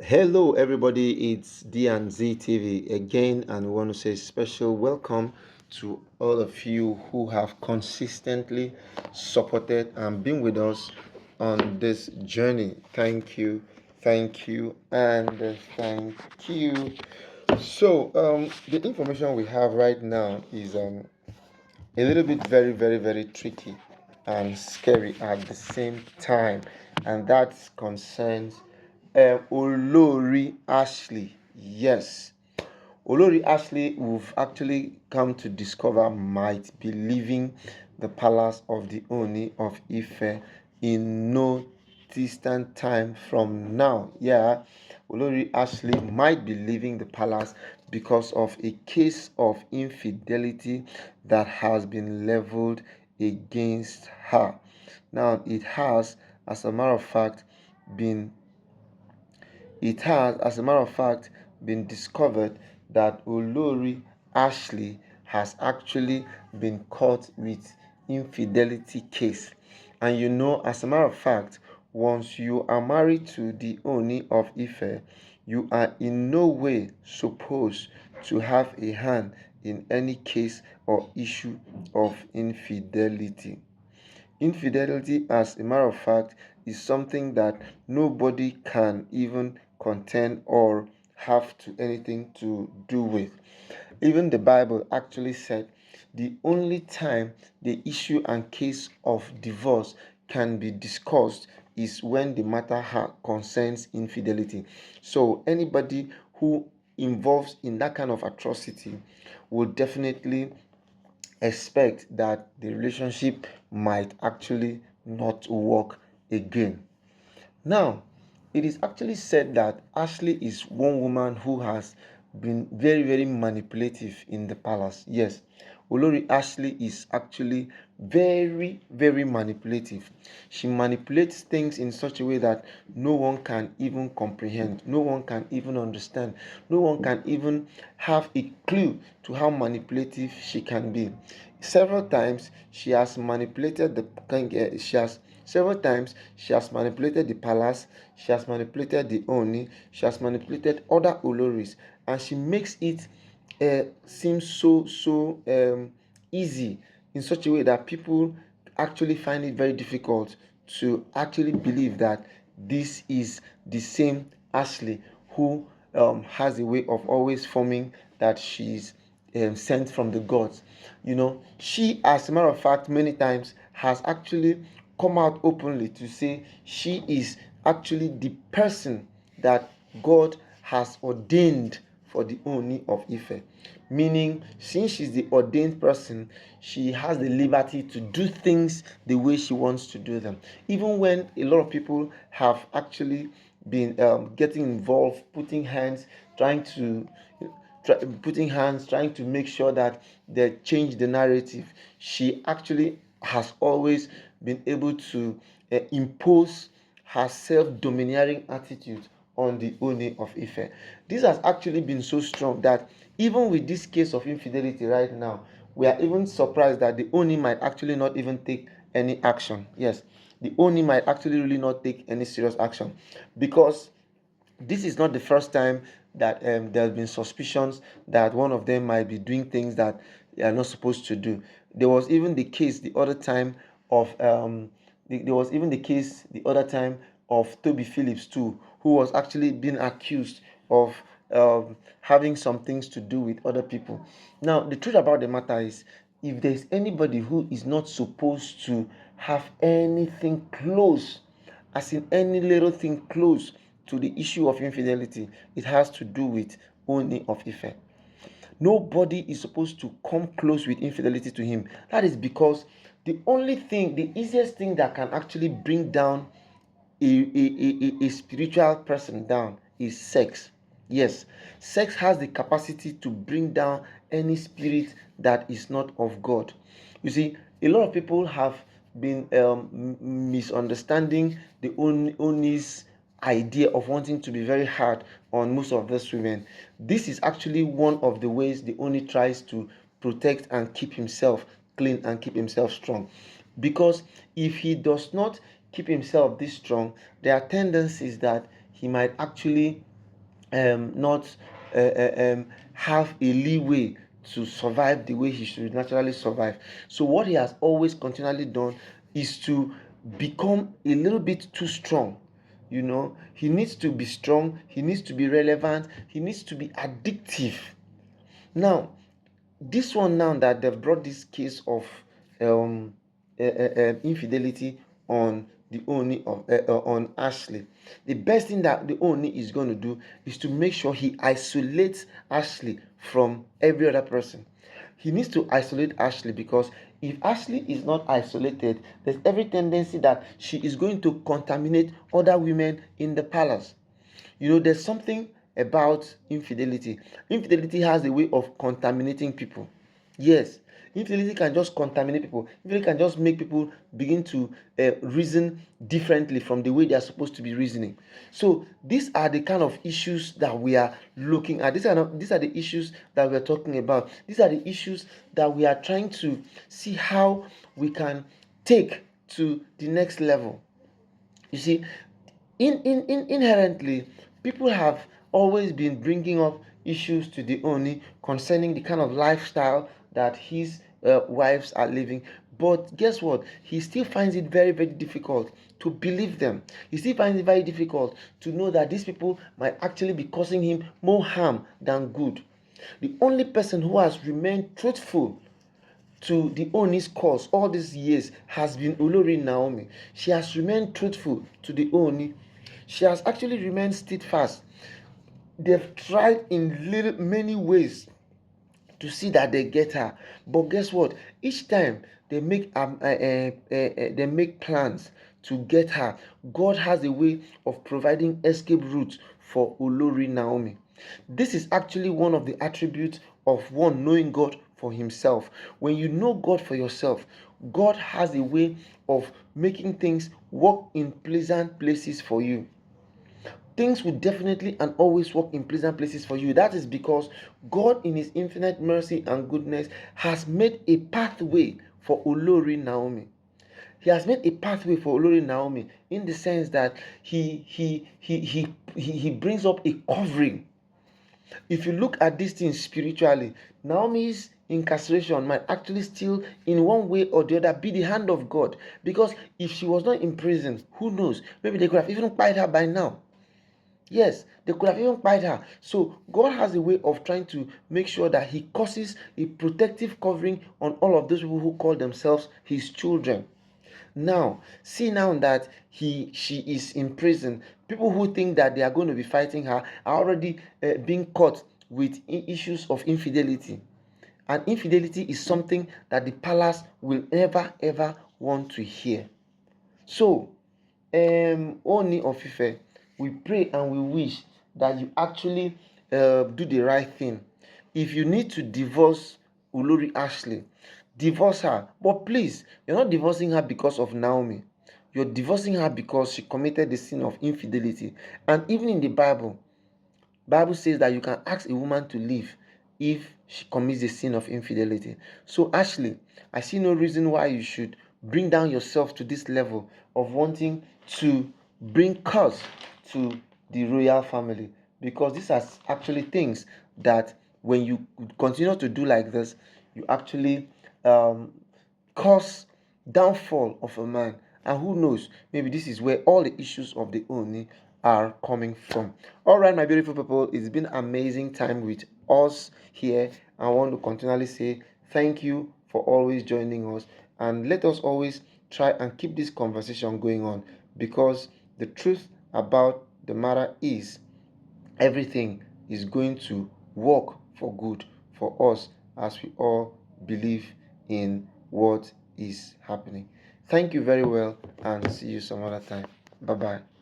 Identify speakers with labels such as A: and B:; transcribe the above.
A: Hello, everybody. It's D and Z TV again, and we want to say special welcome to all of you who have consistently supported and been with us on this journey. Thank you, and thank you. The information we have right now is a little bit very tricky and scary at the same time, and that concerns Olori Ashley. Yes, Olori Ashley, we've actually come to discover, might be leaving the palace of the Oni of Ife in no distant time from now. Yeah, Olori Ashley might be leaving the palace because of a case of infidelity that has been leveled against her. Now, as a matter of fact, been as a matter of fact, been discovered that Olori Ashley has actually been caught with infidelity case. And as a matter of fact, once you are married to the Oni of Ife, you are in no way supposed to have a hand in any case or issue of infidelity. Infidelity, as a matter of fact, is something that nobody can even contend or have to anything to do with. Even the Bible actually said the only time the issue and case of divorce can be discussed is when the matter concerns infidelity. So anybody who involves in that kind of atrocity will definitely expect that the relationship might actually not work again. Now, it is actually said that Ashley is one woman who has been very manipulative in the palace. Yes, Olori Ashley is actually very manipulative. She manipulates things in such a way that no one can even comprehend, no one can even understand, no one can even have a clue to how manipulative she can be. Several times she has manipulated the palace, she has manipulated the Oni, she has manipulated other Oloris, and she makes it seem so easy in such a way that people actually find it very difficult to actually believe that this is the same Ashley who has a way of always forming that she's sent from the gods. She, as a matter of fact, many times has actually come out openly to say she is actually the person that God has ordained for the Oni of Ife. Meaning, since she's the ordained person, she has the liberty to do things the way she wants to do them. Even when a lot of people have actually been getting involved, putting hands, trying to make sure that they change the narrative, she actually has always been able to impose her self-domineering attitude on the Oni of Ife. This has actually been so strong that even with this case of infidelity right now, we are even surprised that the Oni might actually not even take any action. Yes, the Oni might actually really not take any serious action, because this is not the first time that there have been suspicions that one of them might be doing things that they are not supposed to do. There was even the case the other time of Toby Phillips too, who was actually being accused of having some things to do with other people. Now, the truth about the matter is, if there's anybody who is not supposed to have anything close, as in any little thing close to the issue of infidelity, it has to do with Oni of Ife. Nobody is supposed to come close with infidelity to him. That is because the easiest thing that can actually bring down a spiritual person down is sex. Yes, sex has the capacity to bring down any spirit that is not of God. You see, a lot of people have been misunderstanding the Oni's idea of wanting to be very hard on most of these women. This is actually one of the ways the Oni tries to protect and keep himself clean and keep himself strong. Because if he does not keep himself this strong, there are tendencies that he might actually not have a leeway to survive the way he should naturally survive. So what he has always continually done is to become a little bit too strong. He needs to be strong, he needs to be relevant, he needs to be addictive. Now, this one, now that they've brought this case of um, infidelity on the Oni of on Ashley, the best thing that the Oni is going to do is to make sure he isolates Ashley from every other person. He needs to isolate Ashley, because if Ashley is not isolated, there's every tendency that she is going to contaminate other women in the palace. There's something about infidelity. Infidelity has a way of contaminating people. Yes, infidelity can just contaminate people. Infidelity can just make people begin to reason differently from the way they are supposed to be reasoning. So these are the kind of issues that we are looking at. These are the issues that we are talking about. These are the issues that we are trying to see how we can take to the next level. You see, inherently, people have always been bringing up issues to the Oni concerning the kind of lifestyle that his wives are living. But guess what? He still finds it very, very difficult to believe them. He still finds it very difficult to know that these people might actually be causing him more harm than good. The only person who has remained truthful to the Oni's cause all these years has been Olori Naomi. She has remained truthful to the Oni. She has actually remained steadfast. They've tried in many ways to see that they get her, but guess what? Each time they make plans to get her, God has a way of providing escape routes for Olori Naomi. This is actually one of the attributes of one knowing God for himself. When you know God for yourself, God has a way of making things work in pleasant places for you. Things will definitely and always work in pleasant places for you. That is because God, in his infinite mercy and goodness, has made a pathway for Olori Naomi. He has made a pathway for Olori Naomi in the sense that he brings up a covering. If you look at this thing spiritually, Naomi's incarceration might actually still, in one way or the other, be the hand of God. Because if she was not in prison, who knows? Maybe they could have even killed her by now. Yes, they could have even killed her. So God has a way of trying to make sure that he causes a protective covering on all of those people who call themselves his children. Now, see now that she is in prison, people who think that they are going to be fighting her are already being caught with issues of infidelity. And infidelity is something that the palace will never ever want to hear. So, Oni of Ife, we pray and we wish that you actually do the right thing. If you need to divorce Olori Ashley, divorce her. But please, you're not divorcing her because of Naomi. You're divorcing her because she committed the sin of infidelity. And even in the Bible says that you can ask a woman to leave if she commits the sin of infidelity. So Ashley, I see no reason why you should bring down yourself to this level of wanting to bring curse to the royal family, because these are actually things that when you continue to do like this, you actually cause downfall of a man. And who knows, maybe this is where all the issues of the Oni are coming from. All right, my beautiful people, it's been amazing time with us here. I want to continually say thank you for always joining us, and let us always try and keep this conversation going on, because the truth about the matter is everything is going to work for good for us as we all believe in what is happening. Thank you very well, and see you some other time. Bye bye.